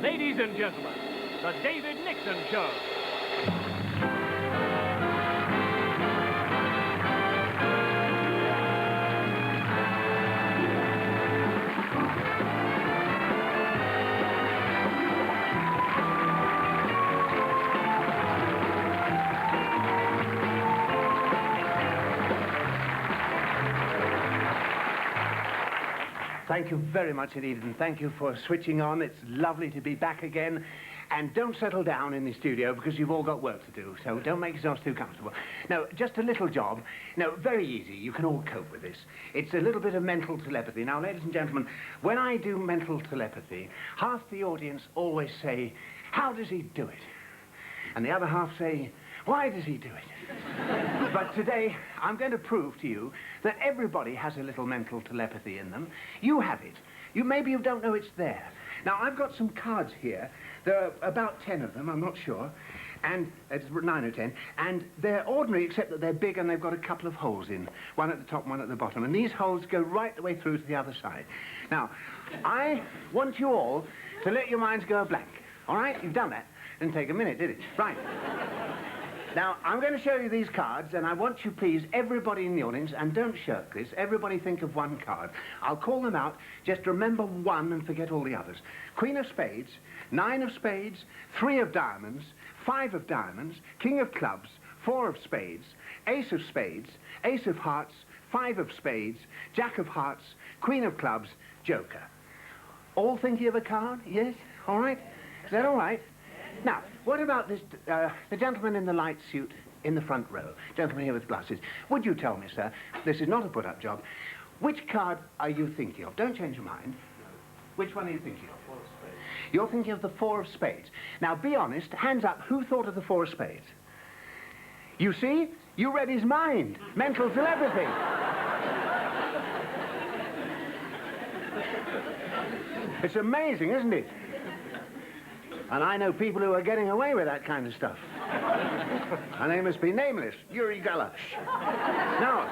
Ladies and gentlemen, the David Nixon Show. Thank you very much indeed, and thank you for switching on. It's lovely to be back again. And don't settle down in the studio because you've all got work to do, so don't make yourselves too comfortable. Now, just a little job. No, very easy. You can all cope with this. It's a little bit of mental telepathy. Now, ladies and gentlemen, when I do mental telepathy, half the audience always say, "How does he do it?" And the other half say, "Why does he do it?" But today, I'm going to prove to you that everybody has a little mental telepathy in them. You have it. Maybe you don't know it's there. Now, I've got some cards here. There are about 10 of them, I'm not sure. And it's 9 or 10. And they're ordinary, except that they're big and they've got a couple of holes in. One at the top, one at the bottom. And these holes go right the way through to the other side. Now, I want you all to let your minds go blank. All right? You've done that. Didn't take a minute, did it? Right. Now, I'm going to show you these cards, and I want you, please, everybody in the audience, and don't shirk this, everybody think of one card. I'll call them out, just remember one and forget all the others. Queen of Spades, 9 of Spades, 3 of Diamonds, 5 of Diamonds, King of Clubs, 4 of Spades, Ace of Spades, Ace of Hearts, 5 of Spades, Jack of Hearts, Queen of Clubs, Joker. All thinking of a card? Yes? All right? Is that all right? Now, what about this, the gentleman in the light suit in the front row? Gentleman here with glasses. Would you tell me, sir, this is not a put-up job, which card are you thinking of? Don't change your mind. Which one are you thinking of? 4 of Spades. You're thinking of the 4 of Spades. Now, be honest, hands up, who thought of the 4 of Spades? You see? You read his mind. Mental telepathy. It's amazing, isn't it? And I know people who are getting away with that kind of stuff. And they must be nameless. Yuri Galash. Now,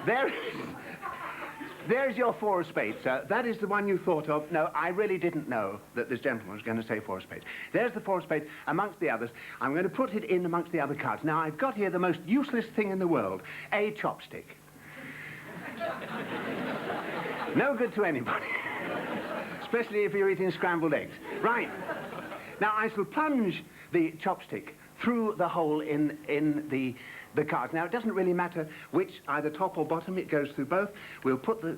there's your 4 of Spades, sir. That is the one you thought of. No, I really didn't know that this gentleman was going to say 4 of Spades. There's the 4 of Spades amongst the others. I'm going to put it in amongst the other cards. Now, I've got here the most useless thing in the world, a chopstick. No good to anybody. Especially if you're eating scrambled eggs. Right. Now, I shall plunge the chopstick through the hole in the cards. Now, it doesn't really matter which, either top or bottom, it goes through both. We'll put the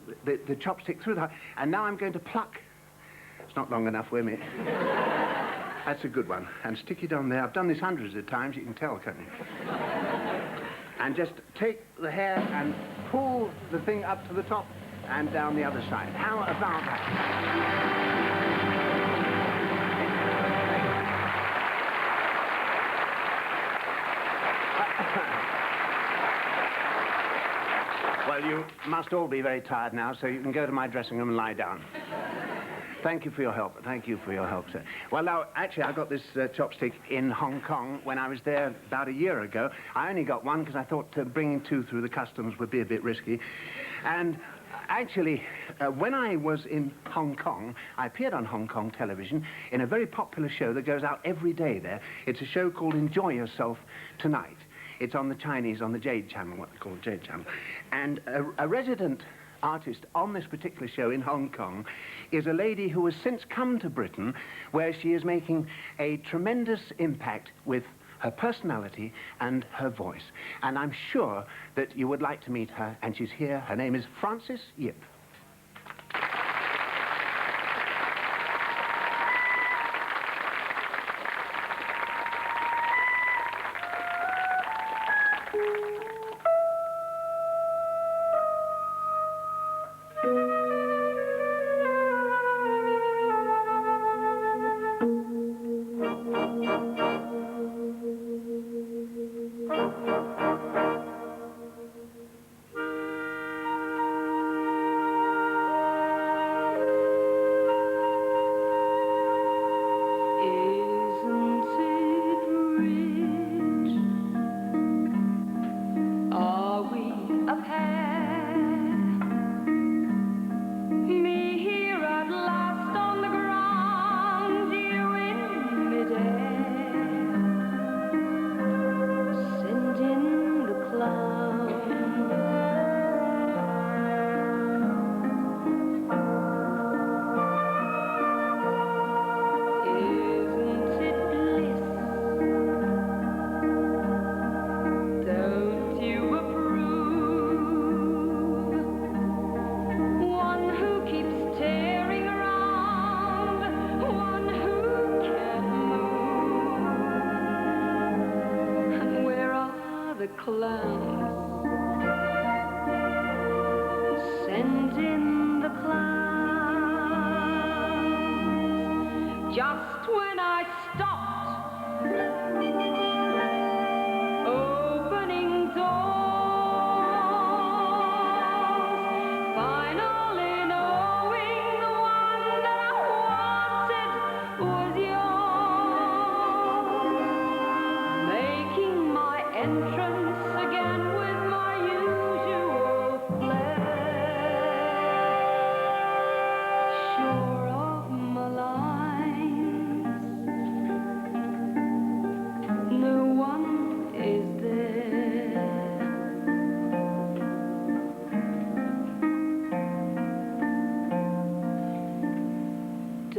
chopstick through the... And now I'm going to pluck... It's not long enough, wait a minute. That's a good one. And stick it on there. I've done this hundreds of times, you can tell, can't you? And just take the hair and pull the thing up to the top and down the other side. How about that? Well, you must all be very tired now, so you can go to my dressing room and lie down. Thank you for your help. Thank you for your help, sir. Well, now, actually, I got this chopstick in Hong Kong when I was there about a year ago. I only got one because I thought bringing 2 through the customs would be a bit risky. And actually, when I was in Hong Kong, I appeared on Hong Kong television in a very popular show that goes out every day there. It's a show called Enjoy Yourself Tonight. It's on the Chinese, on the Jade Channel, what they call the Jade Channel. And a resident artist on this particular show in Hong Kong is a lady who has since come to Britain, where she is making a tremendous impact with her personality and her voice. And I'm sure that you would like to meet her, and she's here. Her name is Frances Yip.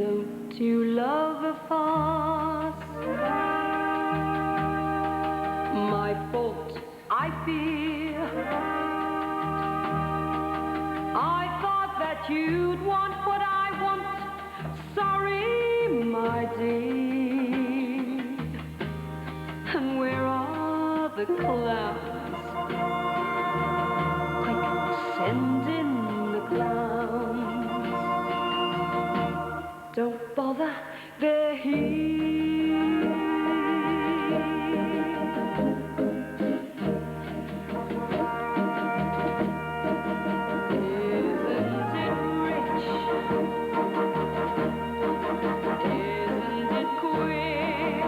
Don't you love a farce? My fault, I fear. I thought that you'd want what I want. Sorry, my dear. And where are the clowns? Quick, send in the clowns. Don't bother, they're here. Isn't it rich? Isn't it queer?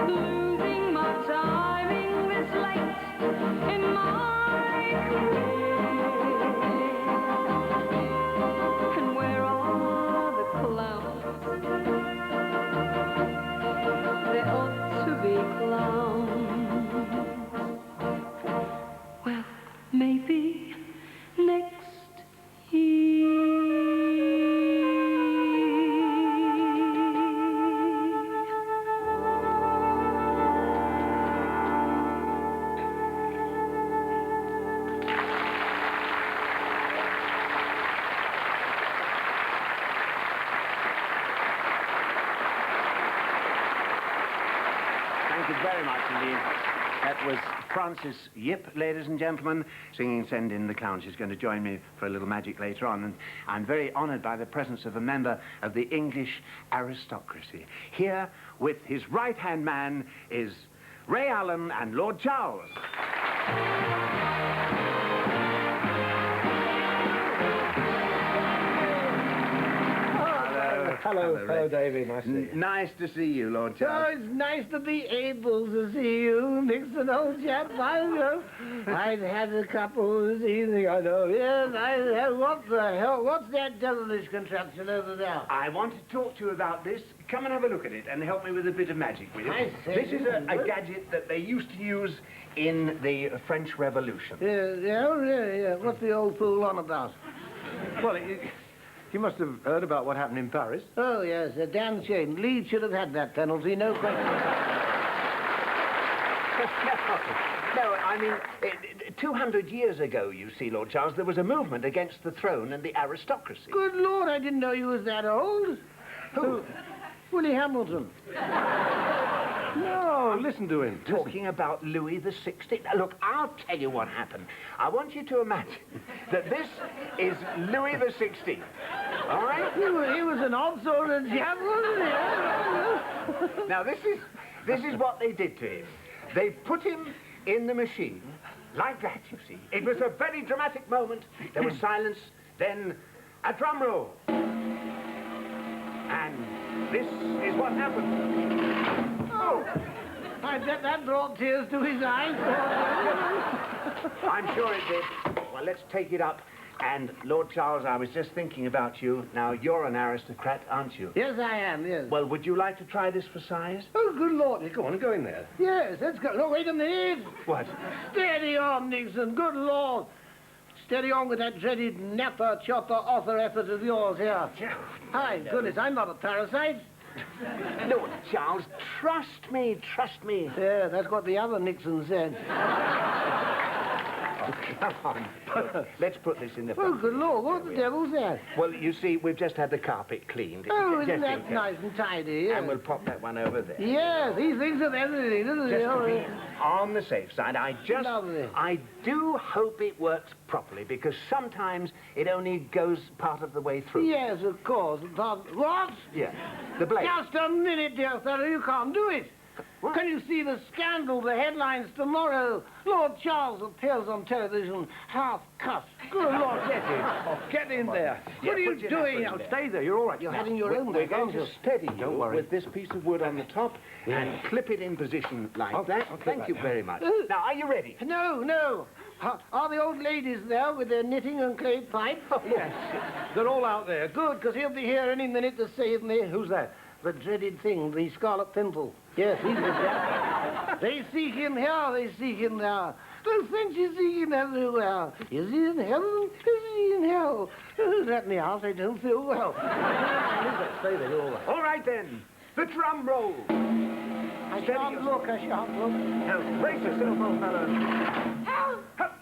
Losing my timing this late in my career. And where are the clowns? There ought to be clowns. Well, maybe next year. Thank you very much indeed. That was Frances Yip, ladies and gentlemen, singing Send in the Clown. She's going to join me for a little magic later on, and I'm very honoured by the presence of a member of the English aristocracy. Here, with his right-hand man, is Ray Allen and Lord Charles. Hello, Davy. Nice to see you. Nice to see you, Lord Oh, Charles. it's nice to be able to see you, Nixon, old chap. I've had a couple this evening, I know. Yes, what the hell? What's that devilish contraption over there? I want to talk to you about this. Come and have a look at it and help me with a bit of magic, will you? I say, This is a gadget that they used to use in the French Revolution. Yeah. What's the old fool on about? Well, you must have heard about what happened in Paris. Oh, yes, a damn shame. Leeds should have had that penalty, no question. No, I mean, 200 years ago, you see, Lord Charles, there was a movement against the throne and the aristocracy. Good Lord, I didn't know you was that old. Who? Willie Hamilton. No, listen to him. Talking about Louis the 16th. Now, look, I'll tell you what happened. I want you to imagine that this is Louis the 16th. All right? He was an odd sort of chap, wasn't he? Now, this is what they did to him. They put him in the machine, like that, you see. It was a very dramatic moment. There was silence, then a drum roll. And this is what happened. Oh! I bet that brought tears to his eyes. I'm sure it did. Well, let's take it up. And, Lord Charles, I was just thinking about you. Now, you're an aristocrat, aren't you? Yes, I am, yes. Well, would you like to try this for size? Oh, good Lord. Go on, go in there. Yes, let's go. No, wait a minute. What? Steady on, Nixon. Good Lord. Steady on with that dreaded napper, chopper, author effort of yours here. My goodness, I'm not a parasite. Lord Charles, trust me, trust me. Yeah, that's what the other Nixon said. Oh, come on. Look, let's put this in the Oh, front. good Lord, what the devil's that? Well, you see, we've just had the carpet cleaned. Oh, Just isn't that in case. nice and tidy, yes. And we'll pop that one over there. Yes, he thinks of everything, doesn't he? Just to Oh, be on the safe side, I Lovely. do hope it works properly, because sometimes it only goes part of the way through. Yes, of course. What? Yeah, the blade. Just a minute, dear fellow, you can't do it. What? Can you see the scandal, the headlines tomorrow? Lord Charles appears on television, half-cut. Good Lord, Get in there. what are you put your doing? knuckles Now, there. stay there, you're all right. You're having your own We're there, going aren't you? to steady you Don't worry. with this piece of wood on the top and clip it in position like that. I'll clip Thank that you now. very much. Now, are you ready? No. Are the old ladies there with their knitting and clay pipe? Yes. They're all out there. Good, because he'll be here any minute to save me. Who's that? The dreaded thing, the scarlet pimple. Yes, he's the chap. They seek him here, they seek him there. Oh, French is he in everywhere? Is he in heaven? Is he in hell? Oh, let me out, I don't feel well. Say that all right. All right, then. The drum roll. I shan't look, I shan't look. Now, brace yourself, old fellow. Hup.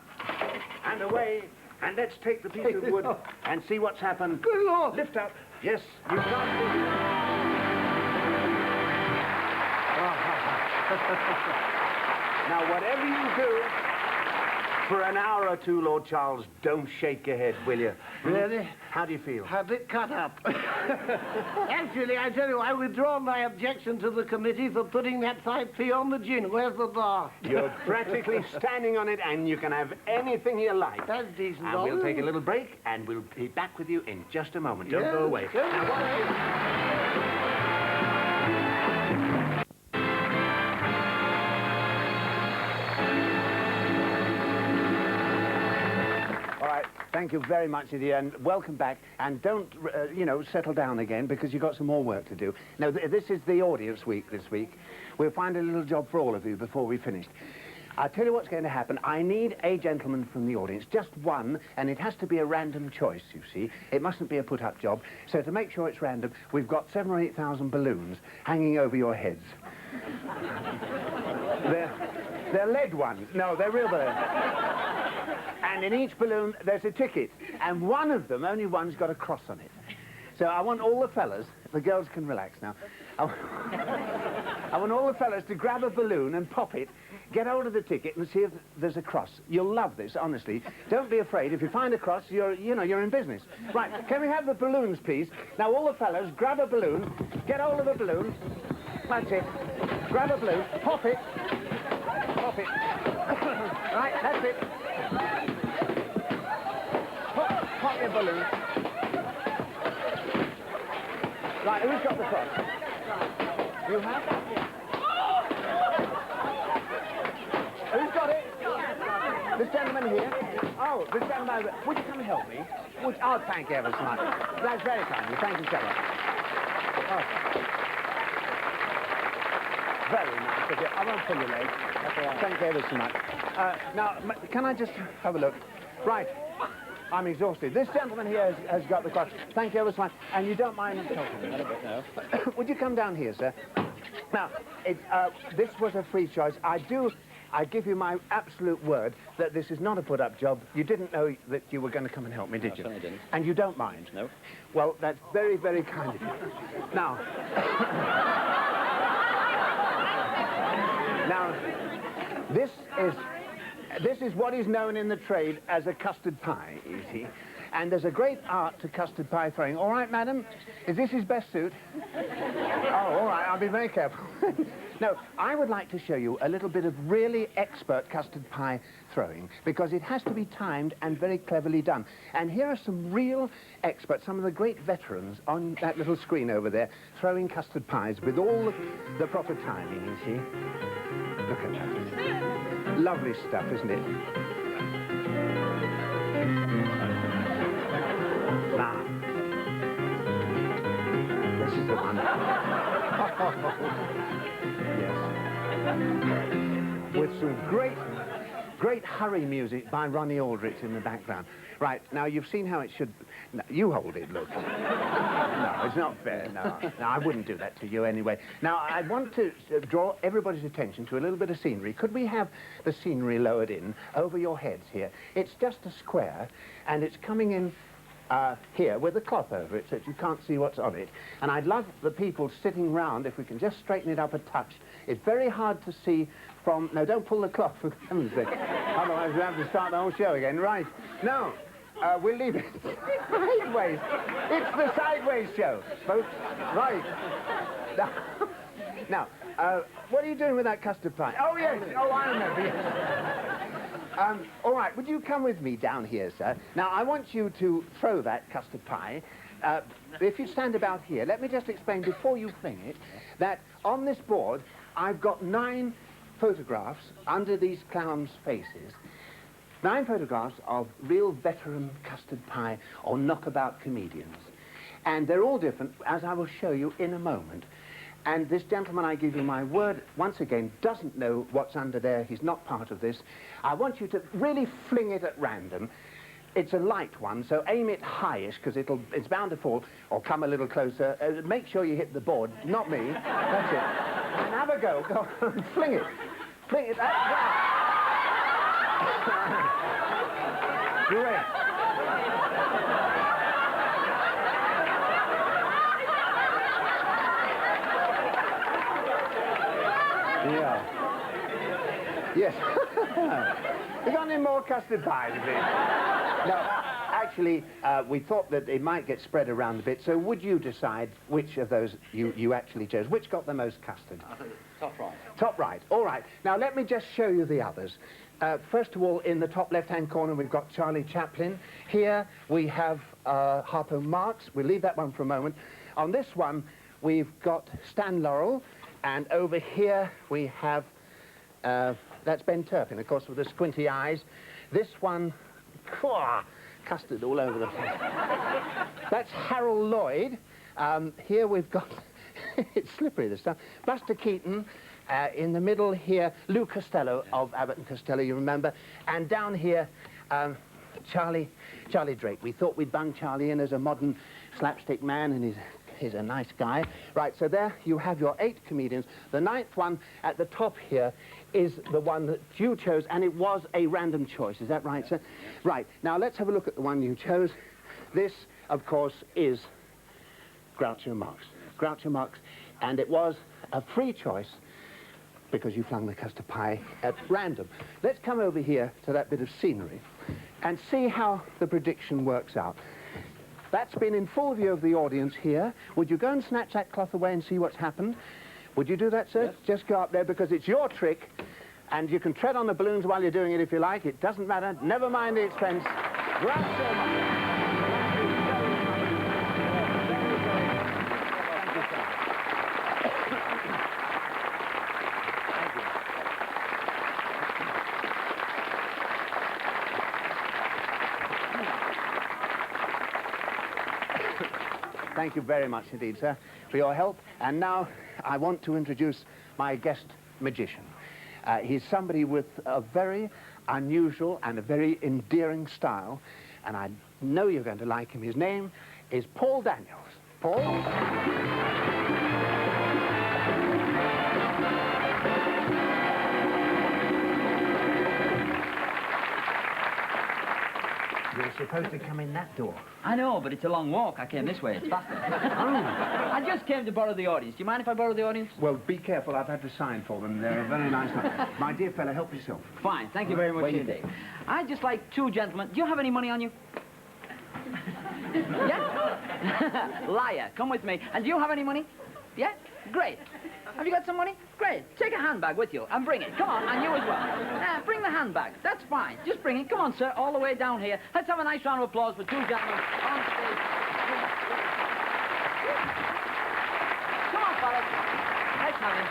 And away. And let's take the piece of wood and see what's happened. Good Lord. Lift up. Yes, you can't. Now, whatever you do, for an hour or two, Lord Charles, don't shake your head, will you? Really? How do you feel? A bit cut up. Actually, I tell you, I withdraw my objection to the committee for putting that 5p on the gin. Where's the bar? You're practically standing on it, and you can have anything you like. That's decent. And we'll take a little break, and we'll be back with you in just a moment. Don't go away. Don't go away. All right, thank you very much, Lydia, and welcome back. And don't, settle down again, because you've got some more work to do. Now, this is the audience week this week. We'll find a little job for all of you before we finish. I'll tell you what's going to happen. I need a gentleman from the audience, just one, and it has to be a random choice, you see. It mustn't be a put-up job. So to make sure it's random, we've got 7,000 or 8,000 balloons hanging over your heads. They're lead ones. No, they're real balloons. And in each balloon, there's a ticket. And one of them, only one's got a cross on it. So I want all the fellas, the girls can relax now. I want all the fellas to grab a balloon and pop it, get hold of the ticket and see if there's a cross. You'll love this, honestly. Don't be afraid. If you find a cross, you're in business. Right, can we have the balloons, please? Now, all the fellas, grab a balloon, get hold of a balloon. That's it. Grab a balloon, pop it. Pop it. Right, that's it. Pop your balloon. Right, who's got the cross? You have? Who's got it? This gentleman here? Oh, this gentleman over. Would you come and help me? Oh, thank you ever so much. That's very kind of you. Thank you so much. Oh. Very nice of you. I won't pull your leg. Thank you ever so much. Now, can I just have a look? Right. I'm exhausted. This gentleman here has got the cross. Thank you ever so much. And you don't mind talking a little bit now? Would you come down here, sir? Now, this was a free choice. I give you my absolute word that this is not a put-up job. You didn't know that you were going to come and help me, did you? No, I didn't. And you don't mind? No. Well, that's very, very kind of you. Now... Now, this is what is known in the trade as a custard pie, you see. And there's a great art to custard pie throwing. All right, madam? Is this his best suit? Oh, all right, I'll be very careful. No, I would like to show you a little bit of really expert custard pie throwing, because it has to be timed and very cleverly done. And here are some real experts, some of the great veterans on that little screen over there, throwing custard pies with all the proper timing, you see. Look at that. Lovely stuff, isn't it? Now, this is the one. Yes. With some great hurry music by Ronnie Aldrich in the background. Right, now you've seen how it should... No, you hold it, look. No, it's not fair, no. No, I wouldn't do that to you anyway. Now, I want to draw everybody's attention to a little bit of scenery. Could we have the scenery lowered in over your heads here? It's just a square, and it's coming in here with a cloth over it so that you can't see what's on it. And I'd love the people sitting round, if we can just straighten it up a touch. It's very hard to see from... No, don't pull the cloth, for heaven's sake. Otherwise we'll have to start the whole show again. Right. No. We'll leave it sideways. It's the sideways show, folks. Right. Now, what are you doing with that custard pie? Oh, yes. Oh, I remember. Yes. All right, would you come with me down here, sir? Now, I want you to throw that custard pie. If you stand about here, let me just explain before you fling it that on this board, I've got 9 photographs under these clowns' faces. 9 photographs of real veteran custard pie or knockabout comedians. And they're all different, as I will show you in a moment. And this gentleman, I give you my word, once again, doesn't know what's under there. He's not part of this. I want you to really fling it at random. It's a light one, so aim it highish, because it's bound to fall, or come a little closer. Make sure you hit the board, not me. That's it. And have a go. Go on, fling it. Fling it. Great. Yeah. Yes. We got any more custard pies, is it? No, actually, we thought that it might get spread around a bit, so would you decide which of those you actually chose? Which got the most custard? I think top right. Top right. All right. Now, let me just show you the others. First of all, in the top left-hand corner, we've got Charlie Chaplin. Here, we have Harpo Marx. We'll leave that one for a moment. On this one, we've got Stan Laurel. And over here, we have, that's Ben Turpin, of course, with the squinty eyes. This one, custard all over the place. That's Harold Lloyd. Here we've got, it's slippery this time, Buster Keaton. In the middle here, Lou Costello of Abbott and Costello, you remember. And down here, Charlie Drake. We thought we'd bung Charlie in as a modern slapstick man, and he's a nice guy. Right, so there you have your 8 comedians. The 9th one at the top here is the one that you chose, and it was a random choice. Is that right, sir? Right, now let's have a look at the one you chose. This, of course, is Groucho Marx. Groucho Marx, and it was a free choice because you flung the custard pie at random. Let's come over here to that bit of scenery and see how the prediction works out. That's been in full view of the audience here. Would you go and snatch that cloth away and see what's happened? Would you do that, sir? Yes. Just go up there because it's your trick, and you can tread on the balloons while you're doing it if you like. It doesn't matter. Never mind the expense. Thank you very much indeed, sir, for your help. And now I want to introduce my guest magician. He's somebody with a very unusual and a very endearing style, and I know you're going to like him. His name is Paul Daniels. Paul? You're supposed to come in that door. I know, but it's a long walk. I came this way. It's faster. I just came to borrow the audience. Do you mind if I borrow the audience? Well, be careful. I've had to sign for them. They're a very nice one. My dear fellow, help yourself. Fine. Thank you very much indeed. I'd just like 2 gentlemen. Do you have any money on you? Yeah? Liar. Come with me. And do you have any money? Yeah? Great. Have you got some money? Great. Take a handbag with you and bring it. Come on, and you as well. Bring the handbag. That's fine. Just bring it. Come on, sir, all the way down here. Let's have a nice round of applause for 2 gentlemen on stage. Come on, fellas. Let's have it.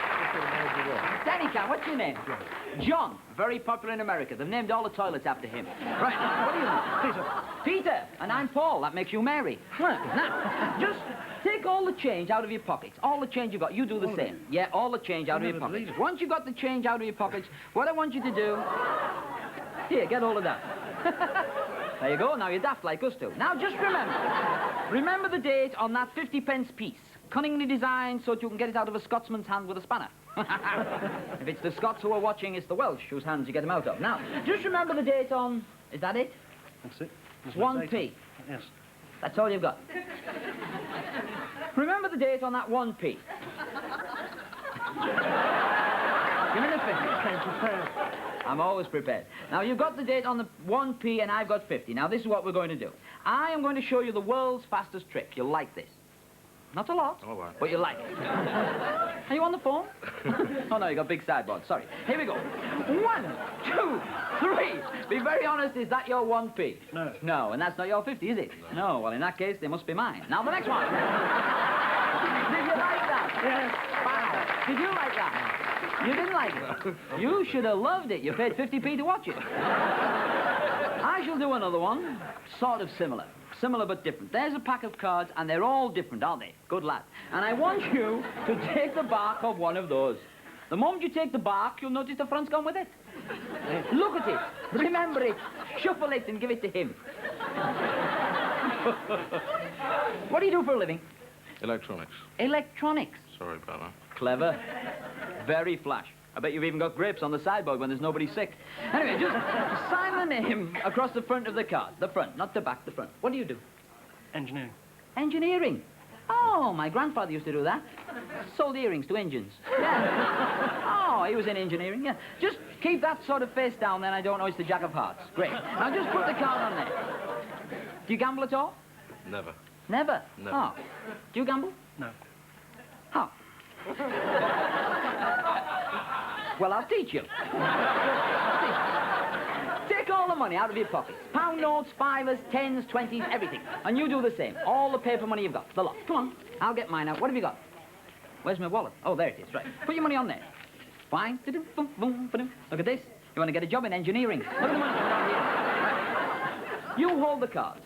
Danny Can, what's your name? John. Very popular in America. They've named all the toilets after him. Right. What do you know? Peter. Peter. And I'm Paul. That makes you Mary. Now, just take all the change out of your pockets. All the change you've got. You do the same. Yeah, all the change out of your pockets. Once you've got the change out of your pockets, what I want you to do... Here, get hold of that. There you go. Now you're daft like us two. Now just remember. Remember the date on that 50p piece. Cunningly designed so that you can get it out of a Scotsman's hand with a spanner. If it's the Scots who are watching, it's the Welsh whose hands you get them out of. Now, just remember the date on... Is that it? That's it. That's 1p. Yes. That's all you've got. Remember the date on that 1p. Give me the 50. I'm always prepared. Now, you've got the date on the 1p and I've got 50. Now, this is what we're going to do. I am going to show you the world's fastest trick. You'll like this. Not a lot, but you like it. Are you on the phone? Oh, no, you got big sideboard. Sorry. Here we go. 1, 2, 3. Be very honest, is that your 1p? No. No, and that's not your 50, is it? No. Well, in that case, they must be mine. Now, the next one. Did you like that? Yes. Wow. Did you like that? You didn't like it? You should have loved it. You paid 50p to watch it. I shall do another one, sort of similar. Similar but different. There's a pack of cards, and they're all different, aren't they? Good lad. And I want you to take the bark of one of those. The moment you take the bark, you'll notice the front's gone with it. Look at it. Remember it. Shuffle it and give it to him. What do you do for a living? Electronics. Electronics. Sorry about that. Clever. Very flash. I bet you've even got grapes on the sideboard when there's nobody sick. Anyway, just sign the name across the front of the card. The front, not the back, the front. What do you do? Engineering. Engineering. Oh, my grandfather used to do that. Sold earrings to engines. Yeah. Oh, he was in engineering, yeah. Just keep that sort of face down, then I don't know it's the Jack of Hearts. Great. Now just put the card on there. Do you gamble at all? Never. Never? Never. Oh. Do you gamble? No. How? Well, I'll teach you. Take all the money out of your pockets. Pound notes, fivers, tens, 20s, everything. And you do the same. All the paper money you've got. The lot. Come on. I'll get mine out. What have you got? Where's my wallet? Oh, there it is. Right. Put your money on there. Fine. Look at this. You want to get a job in engineering. Look at the money down here. Right. You hold the cards.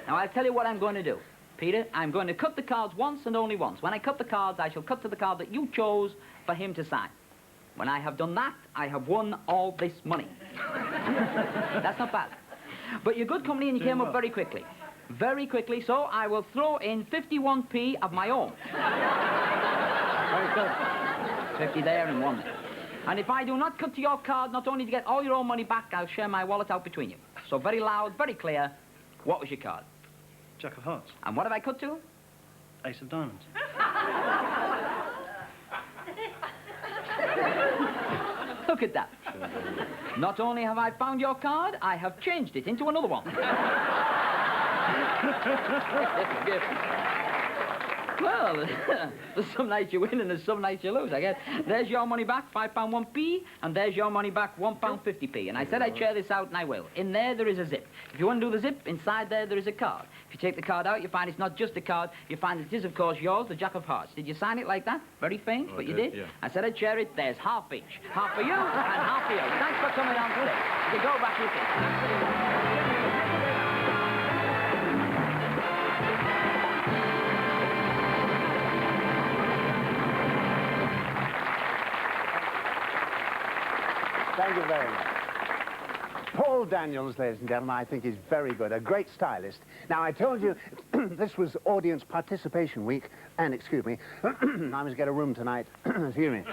Now, I'll tell you what I'm going to do. Peter, I'm going to cut the cards once and only once. When I cut the cards, I shall cut to the card that you chose for him to sign. When I have done that, I have won all this money. That's not bad. But you're good company and you came up very quickly. Very quickly, so I will throw in 51p of my own. Very good. 50 there and 1 there. And if I do not cut to your card, not only to get all your own money back, I'll share my wallet out between you. So very loud, very clear, what was your card? Jack of Hearts. And what have I cut to? Ace of Diamonds. Look at that. Not only have I found your card, I have changed it into another one. Well, there's some nights you win and there's some nights you lose, I guess. There's your money back, £5 1p, and there's your money back, £1 50p. And I said I'd share this out, and I will. In there is a zip. If you want to do the zip, inside there is a card. If you take the card out, you find it's not just a card. You find it is, of course, yours, the Jack of Hearts. Did you sign it like that? Very faint, but you did? Yeah. I said I'd share it. There's half each. Half for you and half for you. Thanks for coming on today. You can go back with it. Thank you very much. Paul Daniels, ladies and gentlemen, I think is very good, a great stylist. Now, I told you this was Audience Participation Week, and, excuse me, I must get a room tonight. Excuse me.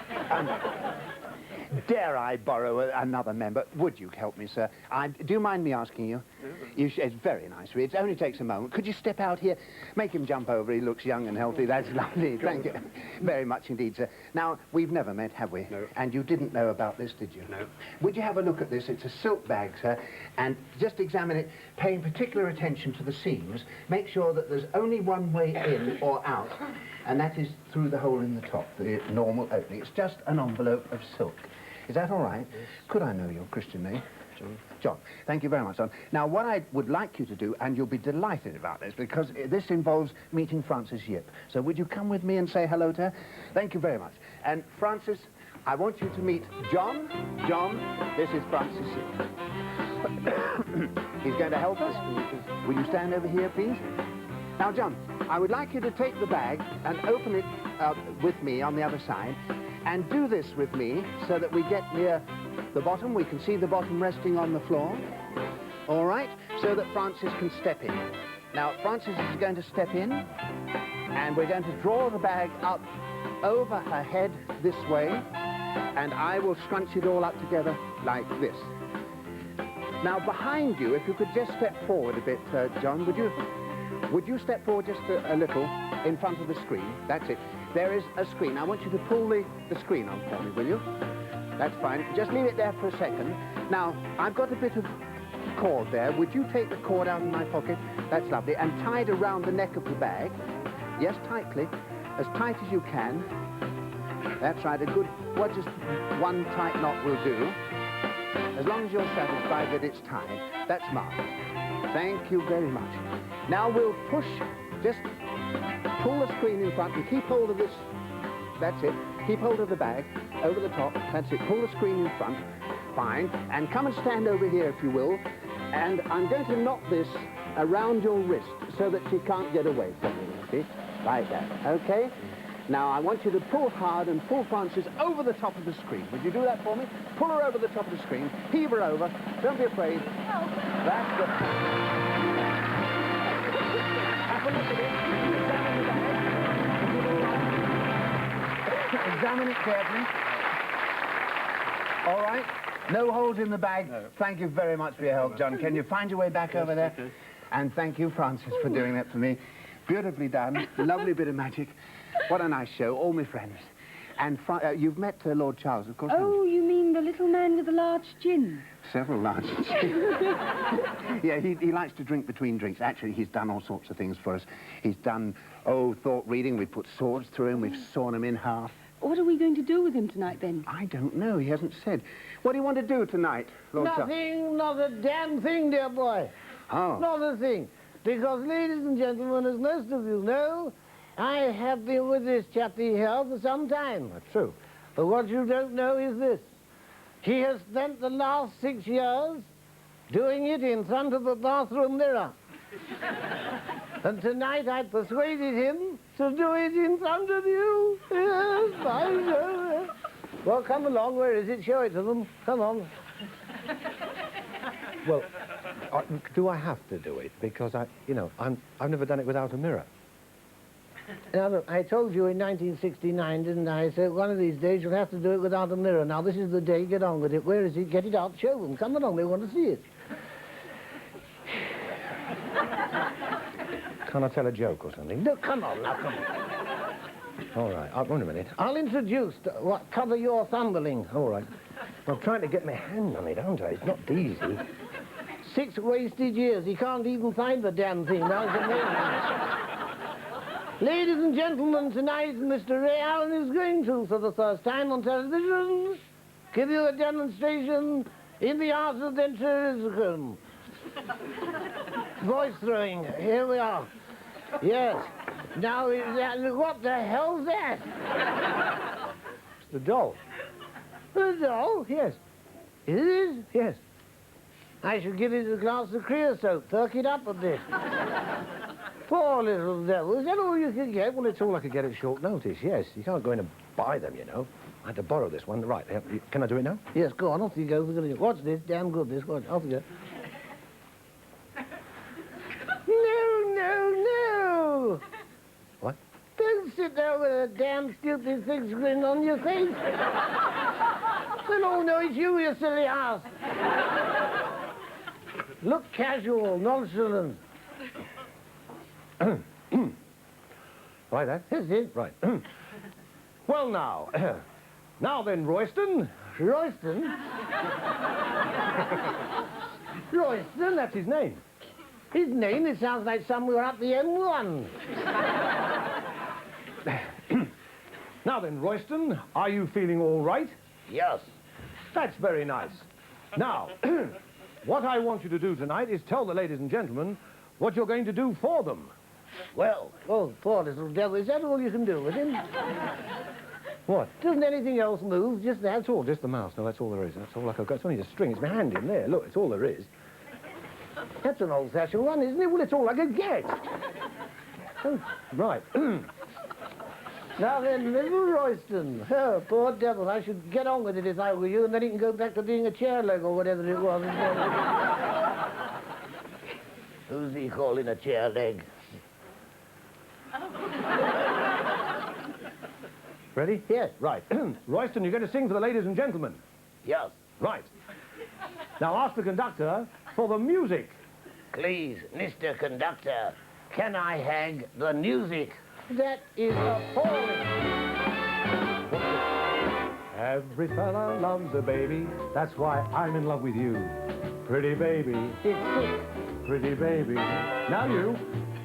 Dare I borrow another member? Would you help me, sir? Do you mind me asking you? It's very nice of you. It only takes a moment. Could you step out here? Make him jump over. He looks young and healthy. That's lovely. Thank you very much indeed, sir. Now, we've never met, have we? No. And you didn't know about this, did you? No. Would you have a look at this? It's a silk bag, sir. And just examine it, paying particular attention to the seams. Make sure that there's only one way in or out, and that is through the hole in the top, the normal opening. It's just an envelope of silk. Is that all right? Yes. Could I know your Christian name? John. John. Thank you very much, John. Now, what I would like you to do, and you'll be delighted about this, because this involves meeting Frances Yip. So would you come with me and say hello to her? Thank you very much. And Frances, I want you to meet John. John, this is Frances Yip. He's going to help us. Will you stand over here, please? Now, John, I would like you to take the bag and open it with me on the other side. And do this with me so that we get near the bottom. We can see the bottom resting on the floor. All right? So that Frances can step in. Now, Frances is going to step in, and we're going to draw the bag up over her head this way, and I will scrunch it all up together like this. Now, behind you, if you could just step forward a bit, John, would you step forward just a little in front of the screen? That's it. There is a screen. I want you to pull the screen on for me, will you? That's fine. Just leave it there for a second. Now, I've got a bit of cord there. Would you take the cord out of my pocket? That's lovely. And tie it around the neck of the bag. Yes, tightly. As tight as you can. That's right. Just one tight knot will do. As long as you're satisfied that it's tied. That's marvelous. Thank you very much. Now we'll push, just pull the screen in front and keep hold of this. That's it. Keep hold of the bag over the top. That's it. Pull the screen in front. Fine. And come and stand over here if you will. And I'm going to knot this around your wrist so that she can't get away from you, see? Like that, okay? Now, I want you to pull hard and pull Frances over the top of the screen. Would you do that for me? Pull her over the top of the screen, heave her over, don't be afraid. That's good. Have a look at it. Examine it carefully. All right. No holes in the bag. No. Thank you very much for your help, John. Can you find your way back over there? Okay. And thank you, Frances, for doing that for me. Beautifully done. Lovely bit of magic. What a nice show. All my friends. And you've met Lord Charles, of course. Oh, you mean the little man with the large gin? Several large gin. Yeah, he likes to drink between drinks. Actually, he's done all sorts of things for us. He's done, thought reading. We put swords through him. We've sawn him in half. What are we going to do with him tonight, then? I don't know. He hasn't said. What do you want to do tonight, Lord Charles? Nothing, not a damn thing, dear boy. Oh. Not a thing. Because, ladies and gentlemen, as most of you know, I have been with this chappie here for some time. That's true. But what you don't know is this. He has spent the last 6 years doing it in front of a bathroom mirror. And tonight I persuaded him to do it in front of you. Yes, I know. Well, come along. Where is it? Show it to them. Come on. Well, do I have to do it? Because I've never done it without a mirror. Now, look, I told you in 1969, didn't I? I said, one of these days you'll have to do it without a mirror. Now, this is the day. Get on with it. Where is it? Get it out. Show them. Come along. They want to see it. Can't I tell a joke or something? No, come on, now, come on. All right, wait a minute. I'll introduce what cover you're fumbling. All right. I'm trying to get my hand on it, aren't I? It's not easy. 6 wasted years. He can't even find the damn thing. Now it's amazing. Ladies and gentlemen, tonight Mr. Ray Allen is going to, for the first time on television, give you a demonstration in the art of ventriloquism. Voice throwing. Here we are. Yes. Now, what the hell's that? It's the doll. The doll? Yes. It is? Yes. I should give it a glass of creosote, perk it up a bit. Poor little devil. Is that all you can get? Well, it's all I could get at short notice, yes. You can't go in and buy them, you know. I had to borrow this one. Right, can I do it now? Yes, go on, off you go. Watch this, damn good this. Watch, off you go. No. What? Don't sit there with a damn stupid thick grin on your face. They'll all know it's you, you silly ass. Look casual, nonchalant. Like that? That's it. Right. Well, now. Now then, Royston. Royston? Royston, that's his name. His name? It sounds like somewhere up the M1. Now then, Royston, are you feeling all right? Yes. That's very nice. Now, what I want you to do tonight is tell the ladies and gentlemen what you're going to do for them. Well, poor little devil. Is that all you can do with him? What? Doesn't anything else move? Just that? That's all, just the mouse. No, that's all there is. That's all I could got. It's only a string. It's my hand in there. Look, it's all there is. That's an old-fashioned one, isn't it? Well, it's all I could get. Oh, right. Now then, little Royston. Oh, poor devil. I should get on with it if I were you, and then he can go back to being a chair leg or whatever it was. Who's he calling a chair leg? Ready? Yes. Right. Royston, you're going to sing for the ladies and gentlemen. Yes. Right. Now ask the conductor for the music. Please, Mr. Conductor, can I hang the music? That is appalling. Every fella loves a baby. That's why I'm in love with you. Pretty baby. It's sick. Pretty baby. Now you.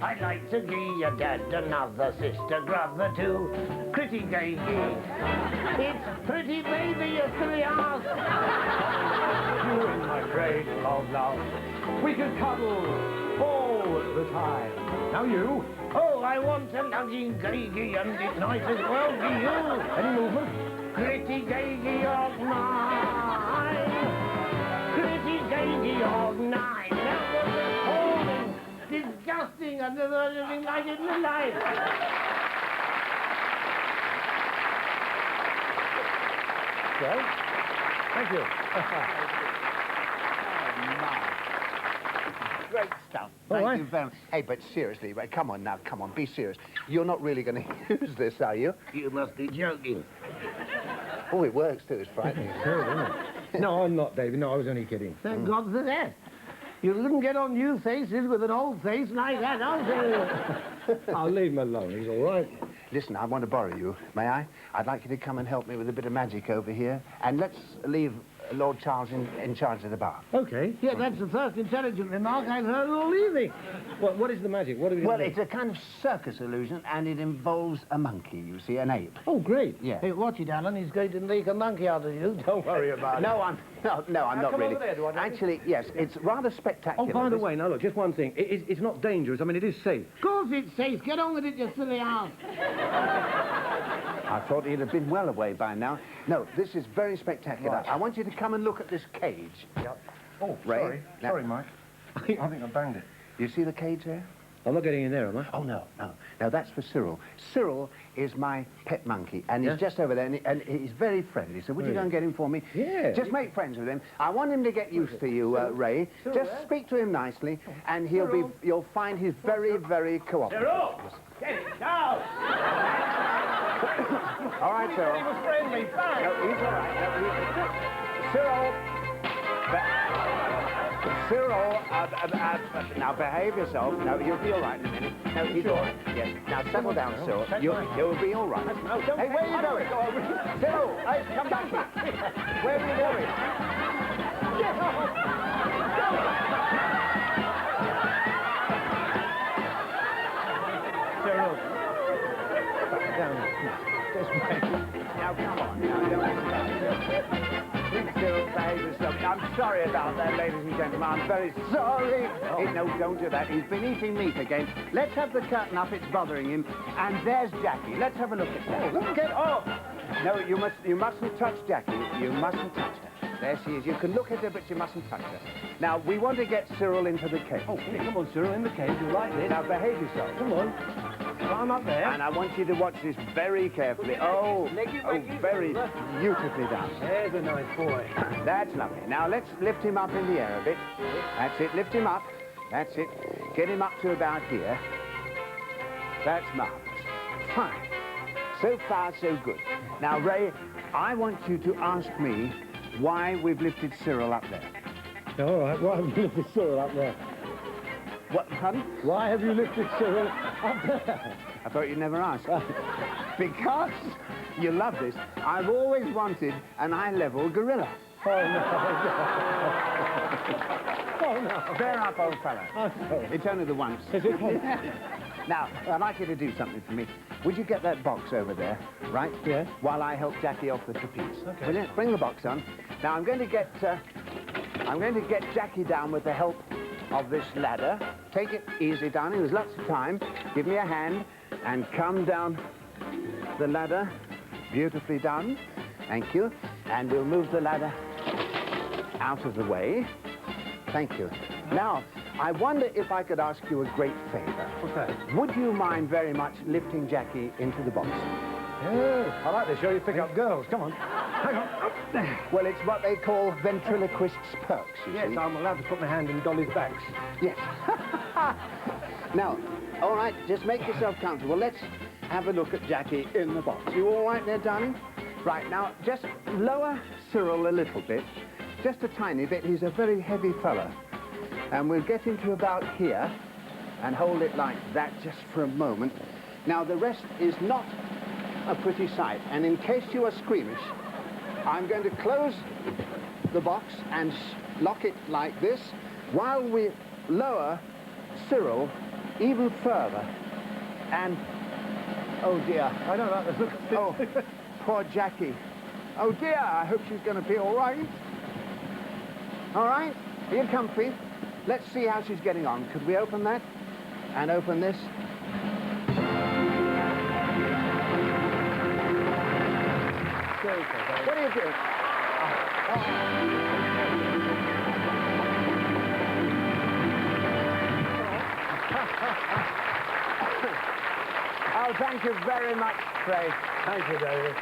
I'd like to give your dad another sister brother too. Pretty gay. It's pretty baby, you silly ass. You in my cradle of love. We can cuddle all the time. Now you. Oh, I want a lugging gay and it might as well be you. Any movement? Pretty gay of mine. Pretty gay of nine. That was appalling. I've never heard anything like it in my life. Well, thank you. Great stuff. All Thank right. you very much. Hey, but seriously, Ray, come on now, come on, be serious. You're not really going to use this, are you? You must be joking. Oh, it works too. It's frightening. No, I'm not, David. No, I was only kidding. Thank God for that. You wouldn't get on new faces with an old face like that, I'll tell you. I'll leave him alone. He's all right. Listen, I want to borrow you. May I? I'd like you to come and help me with a bit of magic over here. And let's leave Lord Charles in charge of the bar. Okay. Yeah, that's the first intelligent remark I've heard all evening. What is the magic? What do we Well, do? it's a kind of circus illusion, and it involves a monkey, you see, an ape. Oh, great. Yeah. Hey, watch it, Alan. He's going to make a monkey out of you. Don't worry about it. No, I'm not come really. over there, do I, David? Actually, yes, it's rather spectacular. Oh, by the This- way, now look, just one thing. It's not dangerous. I mean, it is safe. Of course it's safe. Get on with it, you silly ass. I thought he'd have been well away by now. No, this is very spectacular. Right. I want you to come and look at this cage. Yep. Oh, Ray? sorry. Now- Sorry, Mike. I think I banged it. You see the cage there? I'm not getting in there, am I? Oh, no. No, that's for Cyril. Cyril is my pet monkey, and he's Yeah? just over there, and he's very friendly. So would you go and get him for me? Yeah. Just make friends with him. I want him to get used to you, Ray. Just speak to him nicely, and you'll find he's very, very cooperative. Cyril! Get it down! All right, Cyril. He was friendly. Fine. No, he's all right. No, Cyril! Cyril, now behave yourself. No, you'll be all right in a minute. No, he's all right. Yes. Now settle down, Cyril. You'll be all right. No, don't Hey, where are you take- going? Cyril, hey, come back here. Where are you going? Get off! Cyril. Back down. This way. Now, come on. Now, don't please, Cyril, behave yourself. I'm sorry about that, ladies and gentlemen. I'm very sorry. Hey, no, don't do that. He's been eating meat again. Let's have the curtain up. It's bothering him. And there's Jackie. Let's have a look at Jackie. Get off! No, you mustn't touch Jackie. You mustn't touch her. There she is. You can look at her, but you mustn't touch her. Now, we want to get Cyril into the cage. Oh, here, come on, Cyril, in the cage. You like this? Now, behave yourself. Come on. Climb up there. And I want you to watch this very carefully. Oh, very beautifully done. There's a nice boy. That's lovely. Now, let's lift him up in the air a bit. That's it. Lift him up. That's it. Get him up to about here. That's marvelous. Fine. So far, so good. Now, Ray, I want you to ask me why we've lifted Cyril up there. All right, why have you lifted Cyril up there? What, pardon? Why have you lifted Cyril up there? I thought you'd never ask. Because, you love this, I've always wanted an eye-level gorilla. Oh, no. Oh, no. Bear up, old fella. I'm sorry. It's only the once. Is it? Now, I'd like you to do something for me. Would you get that box over there, right? Yeah. While I help Jackie off the trapeze. Okay. Will you? Bring the box on. Now, I'm going to get Jackie down with the help of this ladder. Take it easy, darling. There's lots of time. Give me a hand and come down the ladder. Beautifully done. Thank you. And we'll move the ladder out of the way. Thank you. Now, I wonder if I could ask you a great favor. What's that? Would you mind very much lifting Jackie into the box? Yeah, I like to show you pick up girls. Come on. Hang on. Well, it's what they call ventriloquist's perks, you Yes, see. I'm allowed to put my hand in Dolly's backs. Yes. Now, all right, just make yourself comfortable. Let's have a look at Jackie in the box. You all right there, darling? Right, now, just lower Cyril a little bit. Just a tiny bit. He's a very heavy fella. And we'll get him to about here and hold it like that just for a moment. Now, the rest is not a pretty sight. And in case you are squeamish, I'm going to close the box and lock it like this while we lower Cyril even further. And, oh dear. I don't like the look of this. Oh, poor Jackie. Oh dear, I hope she's going to be all right. All right, are you comfy? Let's see how she's getting on. Could we open that? And open this? What are you doing? thank you very much, Craig. Thank you, David.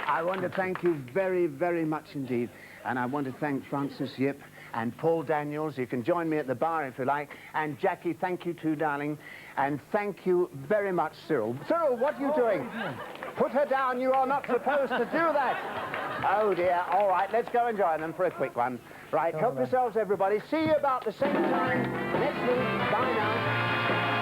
I want to thank you very, very much indeed. And I want to thank Francis Yip and Paul Daniels. You can join me at the bar if you like. And Jackie, thank you too, darling. And thank you very much, Cyril. Cyril, what are you doing? Put her down. You are not supposed to do that. Oh, dear. All right, let's go and join them for a quick one. Right, help yourselves, everybody. See you about the same time next week. Bye now.